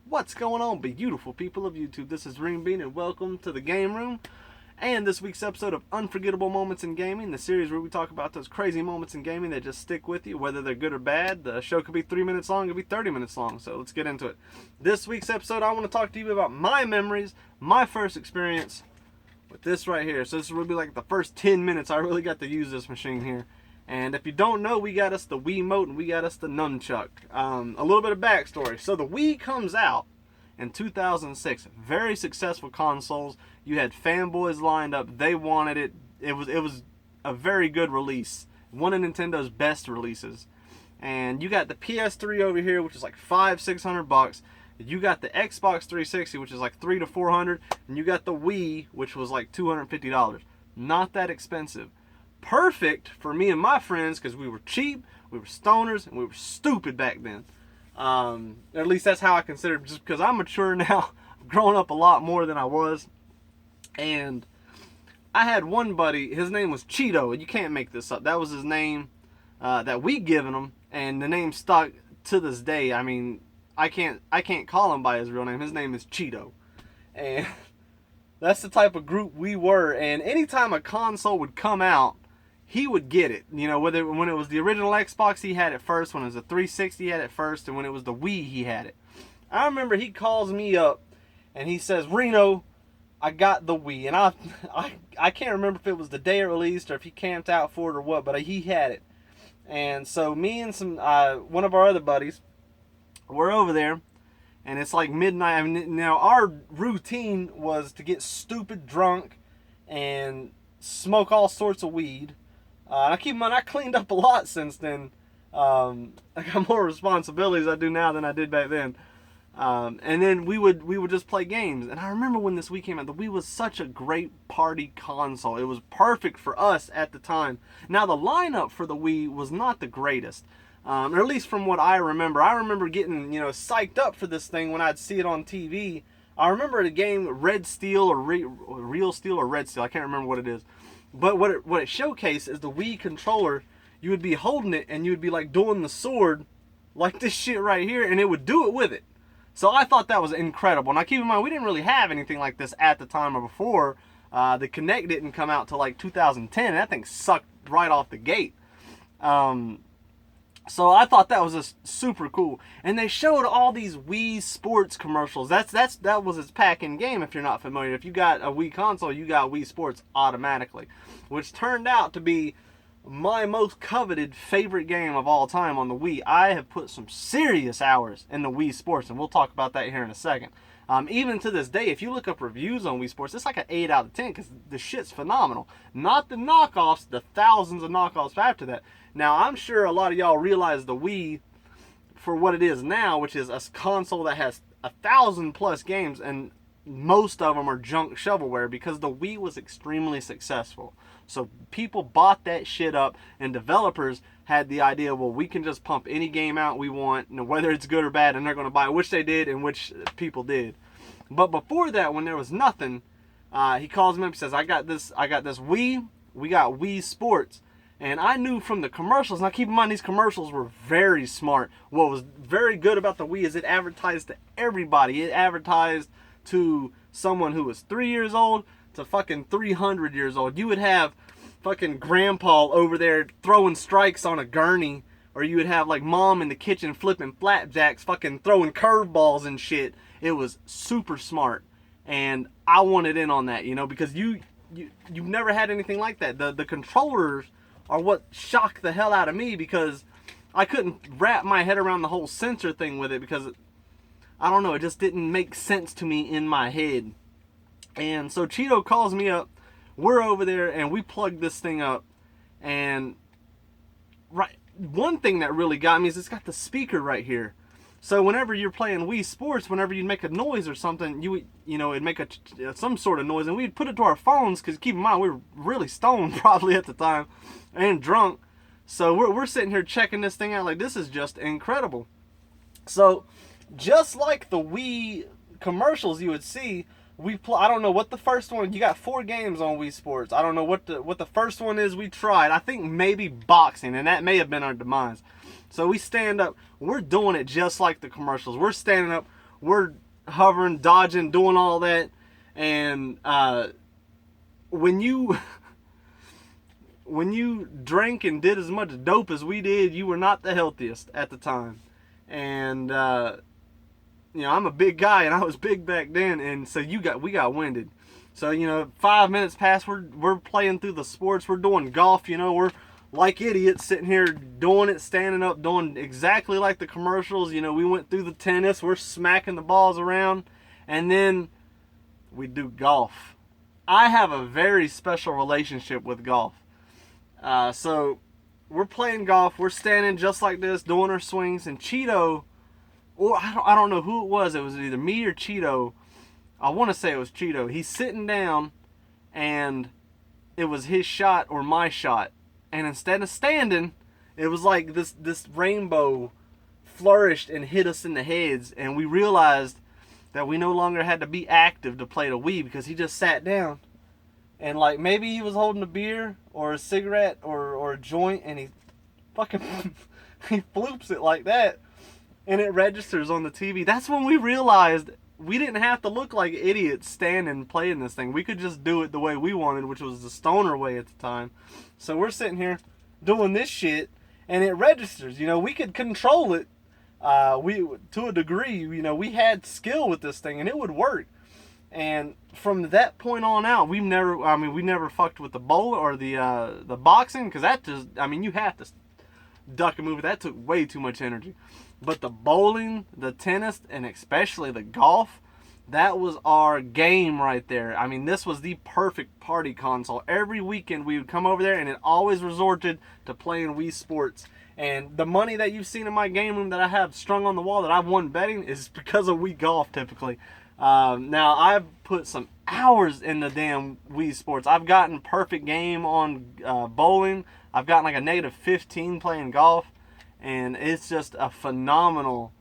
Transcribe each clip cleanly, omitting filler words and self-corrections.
What's going on, beautiful people of YouTube? This is Renebean and welcome to the Game Room and this week's episode of Unforgettable Moments in Gaming, the series where we talk about those crazy moments in gaming that just stick with you, whether they're good or bad. The show could be 3 minutes long, it could be 30 minutes long, so let's get into it. This week's episode, I want to talk to you about my memories, my first experience with this right here. So this will be like the first 10 minutes I really got to use this machine here. And if you don't know, we got us the Wiimote and we got us the Nunchuck. A little bit of backstory. So the Wii comes out in 2006. Very successful consoles. You had fanboys lined up. They wanted it. It was a very good release. One of Nintendo's best releases. And you got the PS3 over here, which is like $500-600. You got the Xbox 360, which is like $300 to $400, and you got the Wii, which was like $250. Not that expensive. Perfect for me and my friends because we were cheap, we were stoners, and we were stupid back then. At least that's how I consider it, just because I'm mature now. I've grown up a lot more than I was. And I had one buddy, his name was Cheeto, and you can't make this up. That was his name that we given him, and the name stuck to this day. I mean, I can't call him by his real name. His name is Cheeto. And that's the type of group we were. And anytime a console would come out, he would get it. You know, when it was the original Xbox, he had it first. When it was the 360, he had it first. And when it was the Wii, he had it. I remember he calls me up and he says, "Reno, I got the Wii." And I can't remember if it was the day it released or if he camped out for it or what, but he had it. And so me and one of our other buddies, we're over there. And it's like midnight. I mean, now our routine was to get stupid drunk and smoke all sorts of weed. I keep in mind, I cleaned up a lot since then. I got more responsibilities I do now than I did back then. And then we would just play games. And I remember when this Wii came out, the Wii was such a great party console. It was perfect for us at the time. Now the lineup for the Wii was not the greatest. Or at least from what I remember getting, psyched up for this thing when I'd see it on TV. I remember the game Red Steel or Real Steel or Red Steel. I can't remember what it is. But what it showcased is the Wii controller. You would be holding it and you would be like doing the sword like this shit right here, and it would do it with it. So I thought that was incredible. Now keep in mind, we didn't really have anything like this at the time or before. The Kinect didn't come out till like 2010, and that thing sucked right off the gate. So I thought that was just super cool. And they showed all these Wii Sports commercials. That was its pack-in game, if you're not familiar. If you got a Wii console, you got Wii Sports automatically. Which turned out to be my most coveted favorite game of all time on the Wii. I have put some serious hours in the Wii Sports, and we'll talk about that here in a second. Even to this day, if you look up reviews on Wii Sports, it's like an 8 out of 10 because the shit's phenomenal. Not the knockoffs, the thousands of knockoffs after that. Now, I'm sure a lot of y'all realize the Wii for what it is now, which is a console that has 1,000+ games, and most of them are junk shovelware because the Wii was extremely successful. So people bought that shit up, and developers had the idea, well, we can just pump any game out we want, whether it's good or bad, and they're going to buy it, which they did and which people did. But before that, when there was nothing, he calls me up and says, I got this Wii, we got Wii Sports. And I knew from the commercials, now keep in mind these commercials were very smart. What was very good about the Wii is it advertised to everybody. It advertised to someone who was 3 years old to fucking 300 years old. You would have fucking grandpa over there throwing strikes on a gurney, or you would have like mom in the kitchen flipping flapjacks, fucking throwing curveballs and shit. It was super smart, and I wanted in on that, because you've never had anything like that. The controllers are what shocked the hell out of me because I couldn't wrap my head around the whole sensor thing with it because, I don't know, it just didn't make sense to me in my head. And so Cheeto calls me up, we're over there, and we plug this thing up, and one thing that really got me is it's got the speaker right here. So whenever you're playing Wii Sports, whenever you'd make a noise or something, it'd make some sort of noise, and we'd put it to our phones, because keep in mind, we were really stoned probably at the time, and drunk. So we're sitting here checking this thing out like, this is just incredible. So just like the Wii commercials you would see, I don't know what the first one, you got 4 games on Wii Sports. I don't know what the first one is we tried. I think maybe boxing, and that may have been our demise. So we stand up, we're doing it just like the commercials. We're standing up, we're hovering, dodging, doing all that. And when you when you drank and did as much dope as we did, you were not the healthiest at the time. And I'm a big guy, and I was big back then, and so we got winded. So 5 minutes past, we're playing through the sports, we're doing golf, we're like idiots sitting here doing it, standing up, doing exactly like the commercials. We went through the tennis, we're smacking the balls around, and then we do golf. I have a very special relationship with golf. So we're playing golf, we're standing just like this, doing our swings, and Cheeto, or I don't know who it was either me or Cheeto. I want to say it was Cheeto. He's sitting down, and it was his shot or my shot. And instead of standing, it was like this rainbow flourished and hit us in the heads, and we realized that we no longer had to be active to play the Wii, because he just sat down, and like maybe he was holding a beer or a cigarette or a joint, and he fucking he floops it like that, and it registers on the TV. That's when we realized we didn't have to look like idiots standing playing this thing. We could just do it the way we wanted, which was the stoner way at the time. So we're sitting here doing this shit, and it registers. We could control it. To a degree, we had skill with this thing, and it would work. And from that point on out, we never fucked with the bowl or the boxing, because that just, you have to duck and move. That took way too much energy. But the bowling, the tennis, and especially the golf, that was our game right there. This was the perfect party console. Every weekend we would come over there, and it always resorted to playing Wii Sports. And the money that you've seen in my game room that I have strung on the wall that I've won betting is because of Wii Golf, typically. Now, I've put some hours in the damn Wii Sports. I've gotten perfect game on bowling. I've gotten like a -15 playing golf. And it's just a phenomenal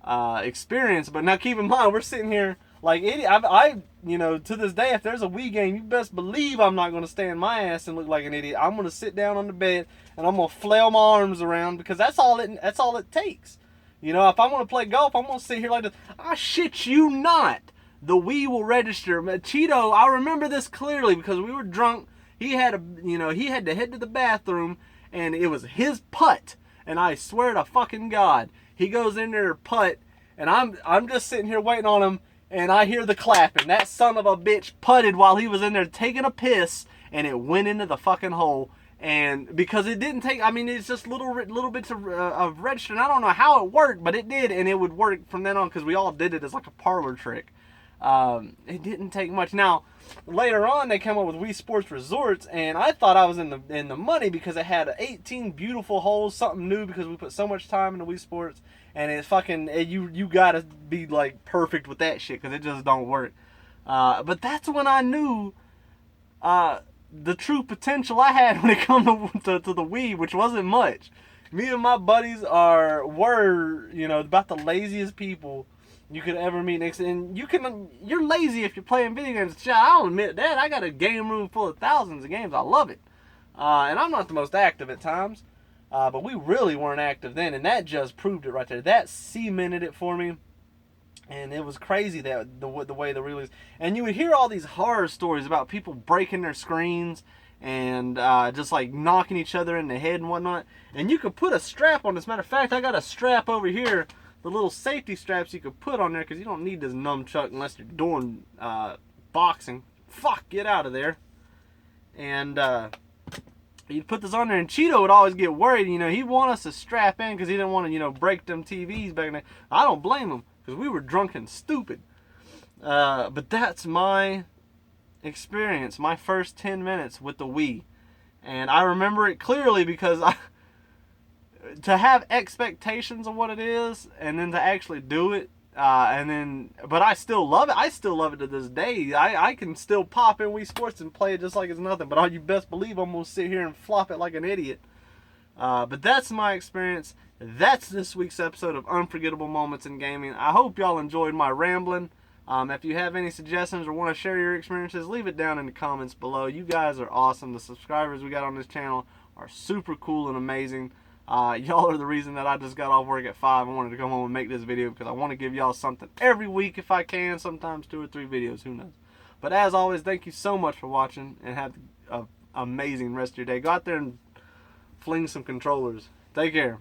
experience. But now keep in mind, we're sitting here like idiot. To this day, if there's a Wii game, you best believe I'm not going to stand my ass and look like an idiot. I'm going to sit down on the bed and I'm going to flail my arms around, because that's all it takes. If I want to play golf, I'm going to sit here like this. I shit you not. The Wii will register. Cheeto, I remember this clearly because we were drunk. He had to head to the bathroom, and it was his putt. And I swear to fucking God, he goes in there to putt, and I'm just sitting here waiting on him, and I hear the clapping. That son of a bitch putted while he was in there taking a piss, and it went into the fucking hole. And because it didn't take, it's just little bits of registering. I don't know how it worked, but it did, and it would work from then on, because we all did it as like a parlor trick. It didn't take much. Now, later on, they came up with Wii Sports Resorts, and I thought I was in the money, because it had 18 beautiful holes, something new, because we put so much time into Wii Sports, and it's fucking, you gotta be like perfect with that shit, because it just don't work. But that's when I knew the true potential I had when it come to the Wii, which wasn't much. Me and my buddies were about the laziest people you could ever meet. And you're lazy if you're playing video games. I'll admit that. I got a game room full of thousands of games. I love it. And I'm not the most active at times. But we really weren't active then. And that just proved it right there. That cemented it for me. And it was crazy that the way the release. And you would hear all these horror stories about people breaking their screens and just like knocking each other in the head and whatnot. And you could put a strap on. As a matter of fact, I got a strap over here. The little safety straps you could put on there, because you don't need this nunchuck unless you're doing boxing. Fuck, get out of there. And you'd put this on there, and Cheeto would always get worried. He'd want us to strap in because he didn't want to, break them TVs back in the day. I don't blame him, because we were drunk and stupid. But that's my experience, my first 10 minutes with the Wii. And I remember it clearly because to have expectations of what it is, and then to actually do it, but I still love it. I still love it to this day. I can still pop in Wii Sports and play it just like it's nothing. But you best believe I'm going to sit here and flop it like an idiot. But that's my experience. That's this week's episode of Unforgettable Moments in Gaming. I hope y'all enjoyed my rambling. If you have any suggestions or want to share your experiences, leave it down in the comments below. You guys are awesome. The subscribers we got on this channel are super cool and amazing. Y'all are the reason that I just got off work at 5 and wanted to come home and make this video, because I want to give y'all something every week if I can, sometimes 2 or 3 videos, who knows. But as always, thank you so much for watching, and have an amazing rest of your day. Go out there and fling some controllers. Take care.